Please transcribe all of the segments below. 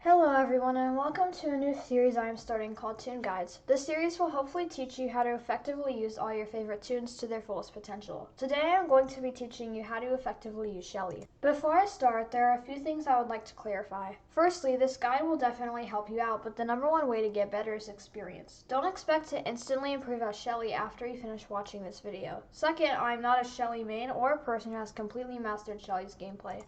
Hello everyone and welcome to a new series I am starting called Toon Guides. This series will hopefully teach you how to effectively use all your favorite toons to their fullest potential. Today I am going to be teaching you how to effectively use Shelly. Before I start, there are a few things I would like to clarify. Firstly, this guide will definitely help you out, but the number one way to get better is experience. Don't expect to instantly improve as Shelly after you finish watching this video. Second, I am not a Shelly main or a person who has completely mastered Shelly's gameplay.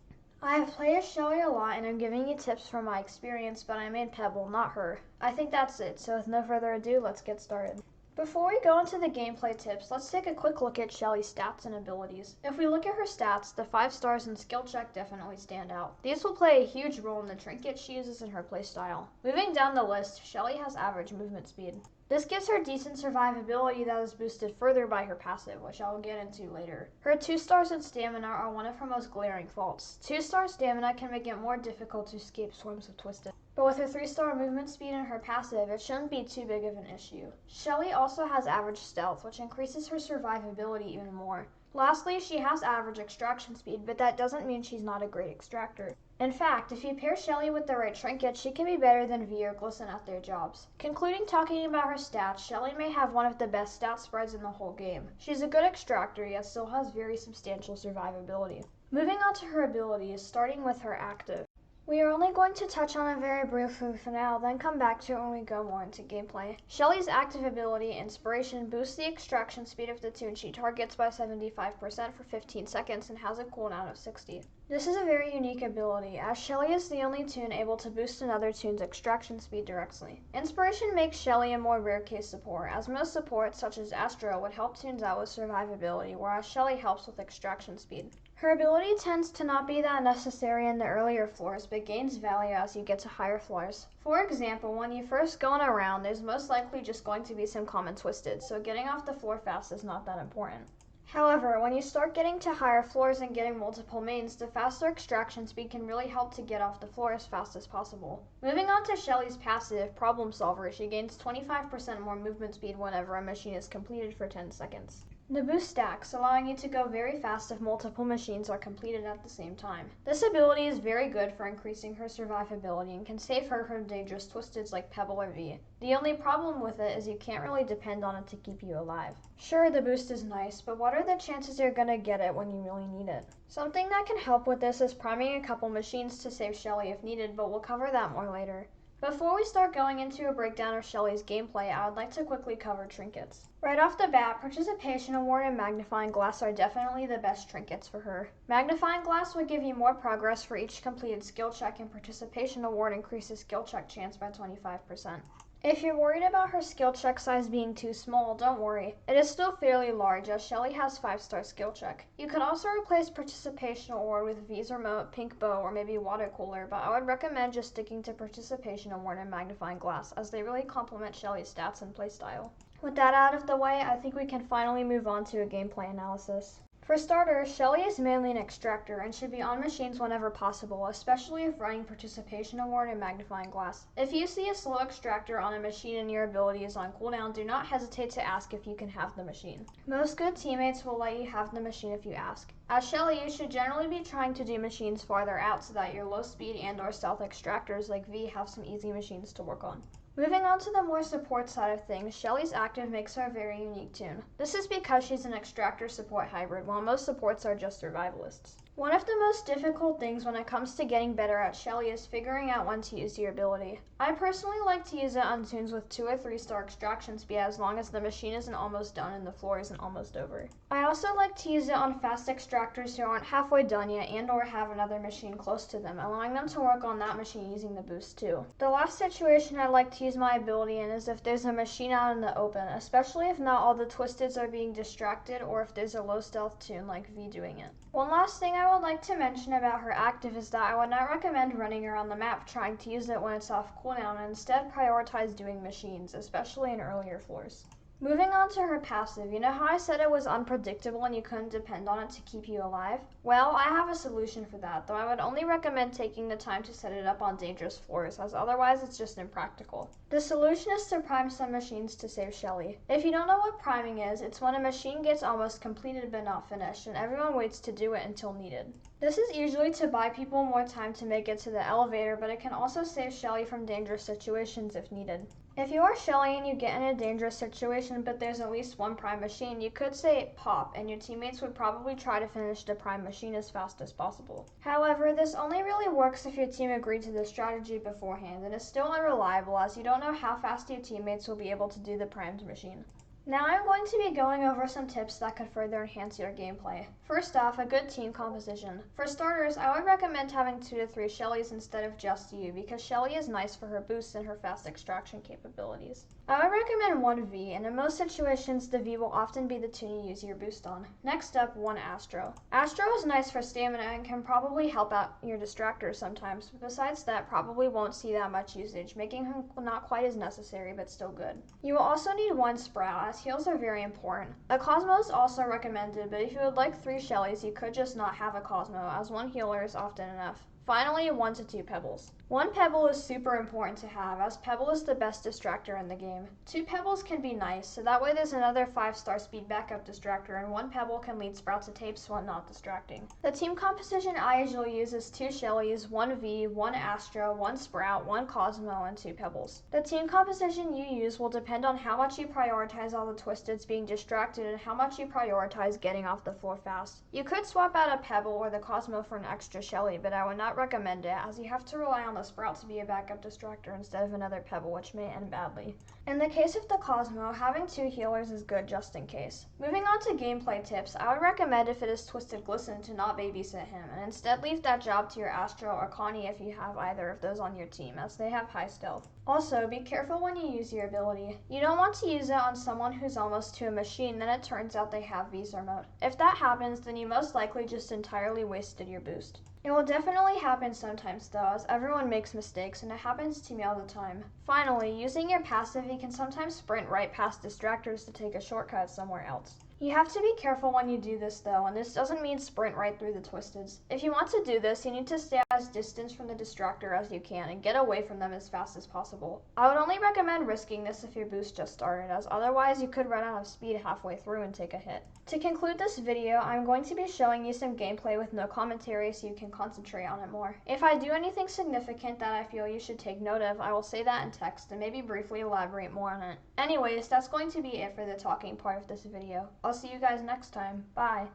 I have played as Shelly a lot and I'm giving you tips from my experience, but I made Pebble, not her. I think that's it, so with no further ado, let's get started. Before we go into the gameplay tips, let's take a quick look at Shelly's stats and abilities. If we look at her stats, the 5 stars and skill check definitely stand out. These will play a huge role in the trinkets she uses in her playstyle. Moving down the list, Shelly has average movement speed. This gives her decent survivability that is boosted further by her passive, which I will get into later. Her 2 stars in stamina are one of her most glaring faults. 2-star stamina can make it more difficult to escape swarms of twisted. But with her 3-star movement speed and her passive, it shouldn't be too big of an issue. Shelly also has average stealth, which increases her survivability even more. Lastly, she has average extraction speed, but that doesn't mean she's not a great extractor. In fact, if you pair Shelly with the right trinket, she can be better than V or Glisten at their jobs. Concluding talking about her stats, Shelly may have one of the best stat spreads in the whole game. She's a good extractor, yet still has very substantial survivability. Moving on to her abilities, starting with her active. We are only going to touch on it very briefly for now, then come back to it when we go more into gameplay. Shelly's active ability, Inspiration, boosts the extraction speed of the toon she targets by 75% for 15 seconds and has a cooldown of 60. This is a very unique ability, as Shelly is the only toon able to boost another toon's extraction speed directly. Inspiration makes Shelly a more rare case support, as most supports, such as Astro, would help toons out with survivability, whereas Shelly helps with extraction speed. Her ability tends to not be that necessary in the earlier floors, but gains value as you get to higher floors. For example, when you first go on a round, there's most likely just going to be some common twisted, so getting off the floor fast is not that important. However, when you start getting to higher floors and getting multiple mains, the faster extraction speed can really help to get off the floor as fast as possible. Moving on to Shelly's passive, Problem Solver, she gains 25% more movement speed whenever a machine is completed for 10 seconds. The boost stacks, allowing you to go very fast if multiple machines are completed at the same time. This ability is very good for increasing her survivability and can save her from dangerous twisteds like Pebble or V. The only problem with it is you can't really depend on it to keep you alive. Sure, the boost is nice, but what are the chances you're gonna get it when you really need it? Something that can help with this is priming a couple machines to save Shelly if needed, but we'll cover that more later. Before we start going into a breakdown of Shelly's gameplay, I would like to quickly cover trinkets. Right off the bat, Participation Award and Magnifying Glass are definitely the best trinkets for her. Magnifying Glass would give you more progress for each completed skill check, and Participation Award increases skill check chance by 25%. If you're worried about her skill check size being too small, don't worry. It is still fairly large, as Shelly has 5-star skill check. You could also replace Participation Award with V's Remote, Pink Bow, or maybe Water Cooler, but I would recommend just sticking to Participation Award and Magnifying Glass, as they really complement Shelly's stats and playstyle. With that out of the way, I think we can finally move on to a gameplay analysis. For starters, Shelly is mainly an extractor and should be on machines whenever possible, especially if running Participation Award and Magnifying Glass. If you see a slow extractor on a machine and your ability is on cooldown, do not hesitate to ask if you can have the machine. Most good teammates will let you have the machine if you ask. As Shelly, you should generally be trying to do machines farther out so that your low speed and or stealth extractors like V have some easy machines to work on. Moving on to the more support side of things, Shelly's active makes her a very unique toon. This is because she's an extractor support hybrid, while most supports are just survivalists. One of the most difficult things when it comes to getting better at Shelly is figuring out when to use your ability. I personally like to use it on toons with 2 or 3-star extraction speed as long as the machine isn't almost done and the floor isn't almost over. I also like to use it on fast extractors who aren't halfway done yet and or have another machine close to them, allowing them to work on that machine using the boost too. The last situation I like to use my ability in is if there's a machine out in the open, especially if not all the twisteds are being distracted or if there's a low stealth toon like V doing it. One last thing I would like to mention about her active is that I would not recommend running around the map trying to use it when it's off cooldown, and instead prioritize doing machines, especially in earlier floors. Moving on to her passive, you know how I said it was unpredictable and you couldn't depend on it to keep you alive? Well, I have a solution for that, though I would only recommend taking the time to set it up on dangerous floors, as otherwise it's just impractical. The solution is to prime some machines to save Shelly. If you don't know what priming is, it's when a machine gets almost completed but not finished, and everyone waits to do it until needed. This is usually to buy people more time to make it to the elevator, but it can also save Shelly from dangerous situations if needed. If you are Shelly and you get in a dangerous situation but there's at least one prime machine, you could say pop and your teammates would probably try to finish the prime machine as fast as possible. However, this only really works if your team agreed to the strategy beforehand and is still unreliable as you don't know how fast your teammates will be able to do the primed machine. Now I'm going to be going over some tips that could further enhance your gameplay. First off, a good team composition. For starters, I would recommend having 2 to 3 Shellys instead of just you, because Shelly is nice for her boosts and her fast extraction capabilities. I would recommend 1 V, and in most situations the V will often be the toon you use your boost on. Next up, 1 Astro. Astro is nice for stamina and can probably help out your distractors sometimes, but besides that probably won't see that much usage, making him not quite as necessary but still good. You will also need 1 Sprout, as heals are very important. A Cosmo is also recommended, but if you would like 3 Shellys, you could just not have a Cosmo, as 1 healer is often enough. Finally, 1 to 2 Pebbles. 1 Pebble is super important to have, as Pebble is the best distractor in the game. 2 Pebbles can be nice, so that way there's another 5-star speed backup distractor, and 1 Pebble can lead Sprout to tapes when not distracting. The team composition I usually use is 2 Shellys, 1 V, 1 Astro, 1 Sprout, 1 Cosmo, and 2 Pebbles. The team composition you use will depend on how much you prioritize all the Twisteds being distracted and how much you prioritize getting off the floor fast. You could swap out a Pebble or the Cosmo for an extra Shelly, but I would not recommend it, as you have to rely on the Sprout to be a backup distractor instead of another Pebble, which may end badly. In the case of the Cosmo, having 2 healers is good just in case. Moving on to gameplay tips, I would recommend if it is Twisted Glisten to not babysit him, and instead leave that job to your Astro or Connie if you have either of those on your team, as they have high stealth. Also, be careful when you use your ability. You don't want to use it on someone who's almost to a machine, then it turns out they have Visor mode. If that happens, then you most likely just entirely wasted your boost. It will definitely happen sometimes though, as everyone makes mistakes and it happens to me all the time. Finally, using your passive, you can sometimes sprint right past distractors to take a shortcut somewhere else. You have to be careful when you do this though, and this doesn't mean sprint right through the Twisteds. If you want to do this, you need to stay as distance from the distractor as you can and get away from them as fast as possible. I would only recommend risking this if your boost just started, as otherwise you could run out of speed halfway through and take a hit. To conclude this video, I'm going to be showing you some gameplay with no commentary so you can concentrate on it more. If I do anything significant that I feel you should take note of, I will say that in text and maybe briefly elaborate more on it. Anyways, that's going to be it for the talking part of this video. I'll see you guys next time. Bye.